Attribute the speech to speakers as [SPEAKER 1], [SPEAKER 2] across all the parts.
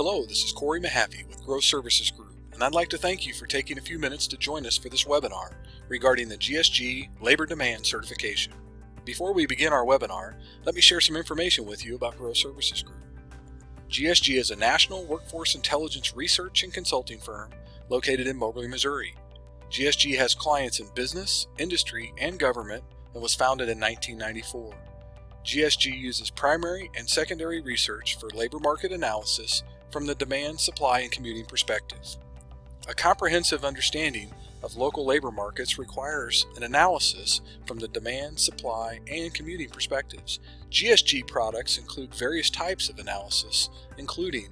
[SPEAKER 1] Hello, this is Corey Mahaffey with Growth Services Group, and I'd like to thank you for taking a few minutes to join us for this webinar regarding the GSG Labor Demand Certification. Before we begin our webinar, let me share some information with you about Growth Services Group. GSG is a national workforce intelligence research and consulting firm located in Moberly, Missouri. GSG has clients in business, industry, and government and was founded in 1994. GSG uses primary and secondary research for labor market analysis from the demand, supply, and commuting perspective. A comprehensive understanding of local labor markets requires an analysis from the demand, supply, and commuting perspectives. GSG products include various types of analysis, including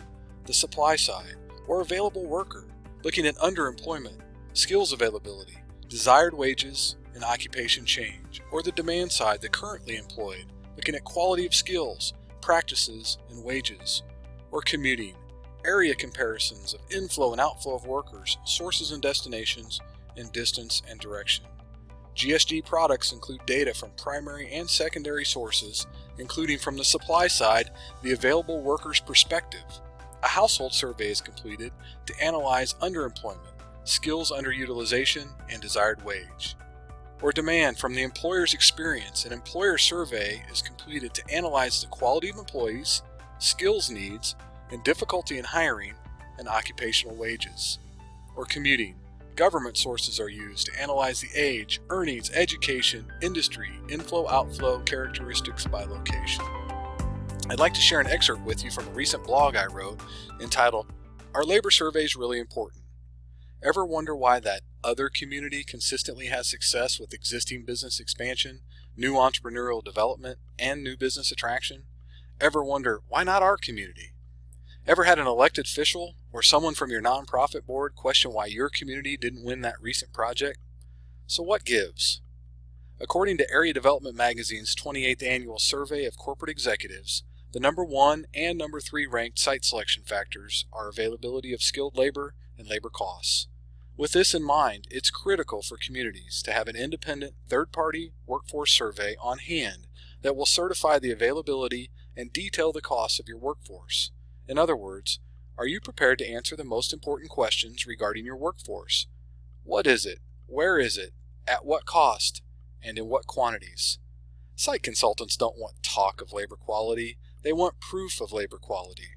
[SPEAKER 1] the supply side, or available worker, looking at underemployment, skills availability, desired wages, and occupation change, or the demand side, the currently employed, looking at quality of skills, practices, and wages, or commuting, area comparisons of inflow and outflow of workers, sources and destinations, and distance and direction. GSG products include data from primary and secondary sources, including from the supply side, the available worker's perspective. A household survey is completed to analyze underemployment, skills underutilization, and desired wage. Or demand from the employer's experience, an employer survey is completed to analyze the quality of employees, skills needs, and difficulty in hiring, and occupational wages. Or commuting, government sources are used to analyze the age, earnings, education, industry, inflow-outflow characteristics by location. I'd like to share an excerpt with you from a recent blog I wrote entitled, "Are Labor Surveys Really Important?" Ever wonder why that other community consistently has success with existing business expansion, new entrepreneurial development, and new business attraction? Ever wonder, why not our community? Ever had an elected official or someone from your nonprofit board question why your community didn't win that recent project? So what gives? According to Area Development Magazine's 28th Annual Survey of Corporate Executives, the number 1 and number 3 ranked site selection factors are availability of skilled labor and labor costs. With this in mind, it's critical for communities to have an independent third-party workforce survey on hand that will certify the availability and detail the costs of your workforce. In other words, are you prepared to answer the most important questions regarding your workforce? What is it? Where is it? At what cost? And in what quantities? Site consultants don't want talk of labor quality. They want proof of labor quality.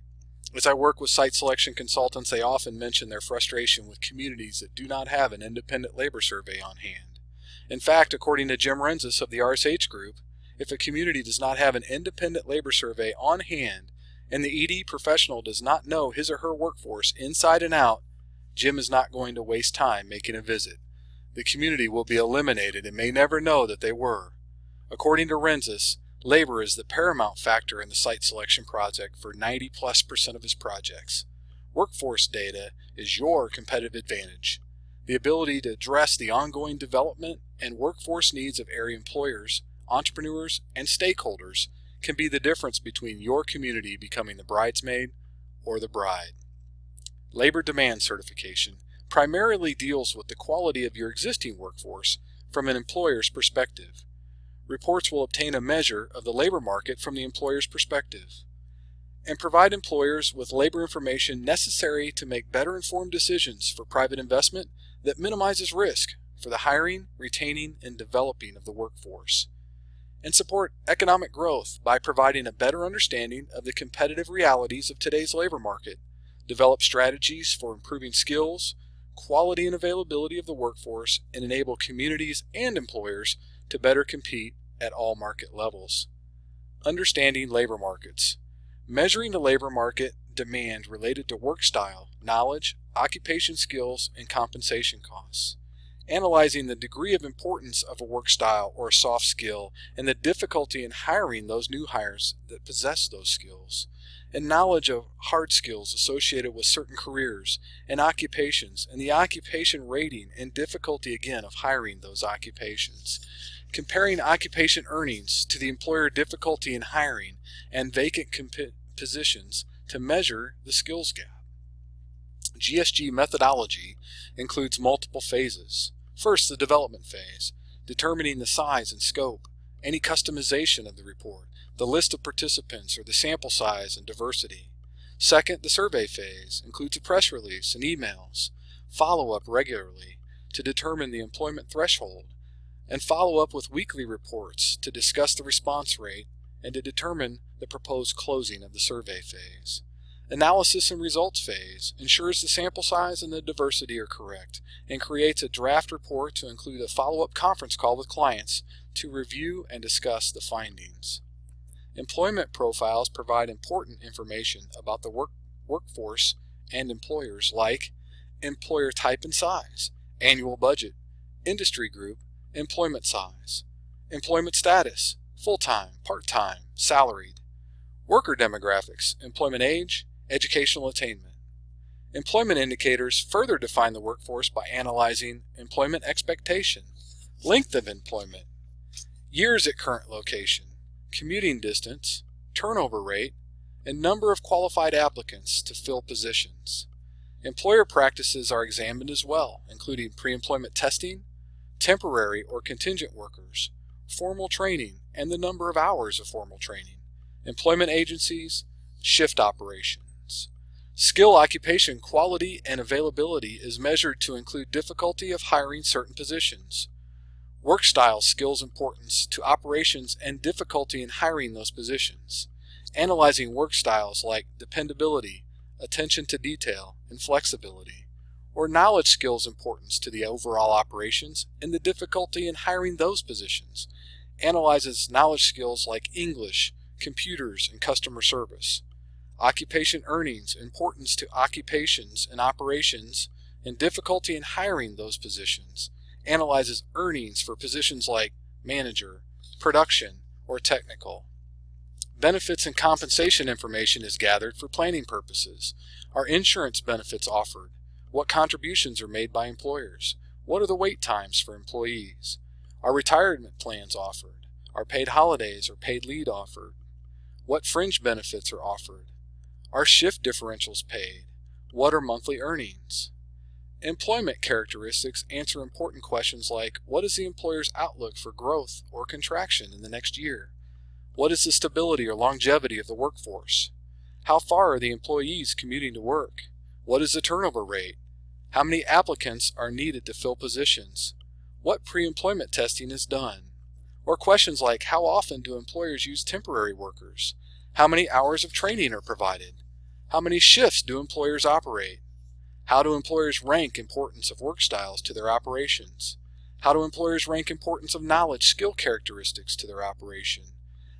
[SPEAKER 1] As I work with site selection consultants, they often mention their frustration with communities that do not have an independent labor survey on hand. In fact, according to Jim Renzis of the RSH Group, if a community does not have an independent labor survey on hand and the ED professional does not know his or her workforce inside and out, Jim is not going to waste time making a visit. The community will be eliminated and may never know that they were. According to Renzis, labor is the paramount factor in the site selection project for 90+% of his projects. Workforce data is your competitive advantage. The ability to address the ongoing development and workforce needs of area employers, entrepreneurs, and stakeholders can be the difference between your community becoming the bridesmaid or the bride. Labor Demand Certification primarily deals with the quality of your existing workforce from an employer's perspective. Reports will obtain a measure of the labor market from the employer's perspective and provide employers with labor information necessary to make better informed decisions for private investment that minimizes risk for the hiring, retaining, and developing of the workforce, and support economic growth by providing a better understanding of the competitive realities of today's labor market, develop strategies for improving skills, quality and availability of the workforce, and enable communities and employers to better compete at all market levels. Understanding labor markets. Measuring the labor market demand related to work style, knowledge, occupation skills, and compensation costs. Analyzing the degree of importance of a work style or a soft skill and the difficulty in hiring those new hires that possess those skills. And knowledge of hard skills associated with certain careers and occupations, and the occupation rating and difficulty again of hiring those occupations. Comparing occupation earnings to the employer difficulty in hiring and vacant positions to measure the skills gap. GSG methodology includes multiple phases. First, the development phase, determining the size and scope, any customization of the report, the list of participants or the sample size and diversity. Second, the survey phase includes a press release and emails, follow-up regularly to determine the employment threshold, and follow up with weekly reports to discuss the response rate and to determine the proposed closing of the survey phase. Analysis and results phase ensures the sample size and the diversity are correct and creates a draft report to include a follow-up conference call with clients to review and discuss the findings. Employment profiles provide important information about the workforce and employers, like employer type and size, annual budget, industry group, employment size, employment status, full-time, part-time, salaried, worker demographics, employment age, educational attainment. Employment indicators further define the workforce by analyzing employment expectation, length of employment, years at current location, commuting distance, turnover rate, and number of qualified applicants to fill positions. Employer practices are examined as well, including pre-employment testing, temporary or contingent workers, formal training and the number of hours of formal training, employment agencies, shift operations. Skill occupation quality and availability is measured to include difficulty of hiring certain positions. Work style skills importance to operations and difficulty in hiring those positions. Analyzing work styles like dependability, attention to detail, and flexibility. Or knowledge skills importance to the overall operations and the difficulty in hiring those positions. Analyzes knowledge skills like English, computers, and customer service. Occupation earnings importance to occupations and operations and difficulty in hiring those positions. Analyzes earnings for positions like manager, production, or technical. Benefits and compensation information is gathered for planning purposes. Are insurance benefits offered? What contributions are made by employers? What are the wait times for employees? Are retirement plans offered? Are paid holidays or paid leave offered? What fringe benefits are offered? Are shift differentials paid? What are monthly earnings? Employment characteristics answer important questions like, what is the employer's outlook for growth or contraction in the next year? What is the stability or longevity of the workforce? How far are the employees commuting to work? What is the turnover rate? How many applicants are needed to fill positions? What pre-employment testing is done? Or questions like, how often do employers use temporary workers? How many hours of training are provided? How many shifts do employers operate? How do employers rank importance of work styles to their operations? How do employers rank importance of knowledge skill characteristics to their operation?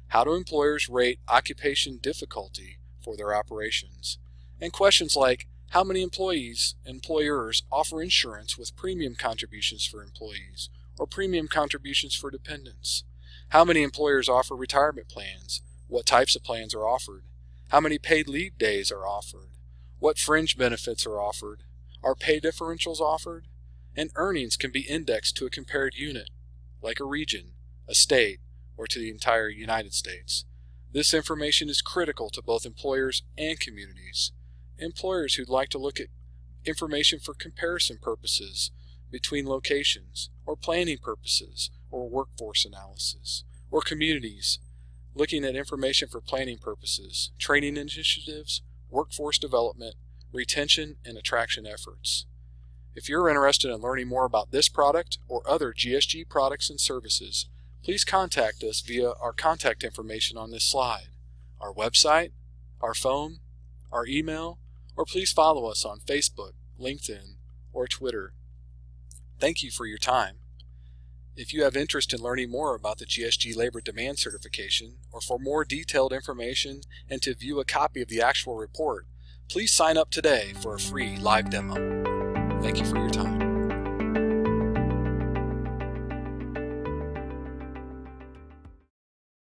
[SPEAKER 1] How do employers rate occupation difficulty for their operations? And questions like, how many employers offer insurance with premium contributions for employees or premium contributions for dependents? How many employers offer retirement plans? What types of plans are offered? How many paid leave days are offered? What fringe benefits are offered? Are pay differentials offered? And earnings can be indexed to a compared unit, like a region, a state, or to the entire United States. This information is critical to both employers and communities. Employers who'd like to look at information for comparison purposes between locations, or planning purposes, or workforce analysis, or communities looking at information for planning purposes, training initiatives, workforce development, retention, and attraction efforts. If you're interested in learning more about this product or other GSG products and services, please contact us via our contact information on this slide, our website, our phone, our email, or please follow us on Facebook, LinkedIn, or Twitter. Thank you for your time. If you have interest in learning more about the GSG Labor Demand Certification, or for more detailed information and to view a copy of the actual report, please sign up today for a free live demo. Thank you for your time.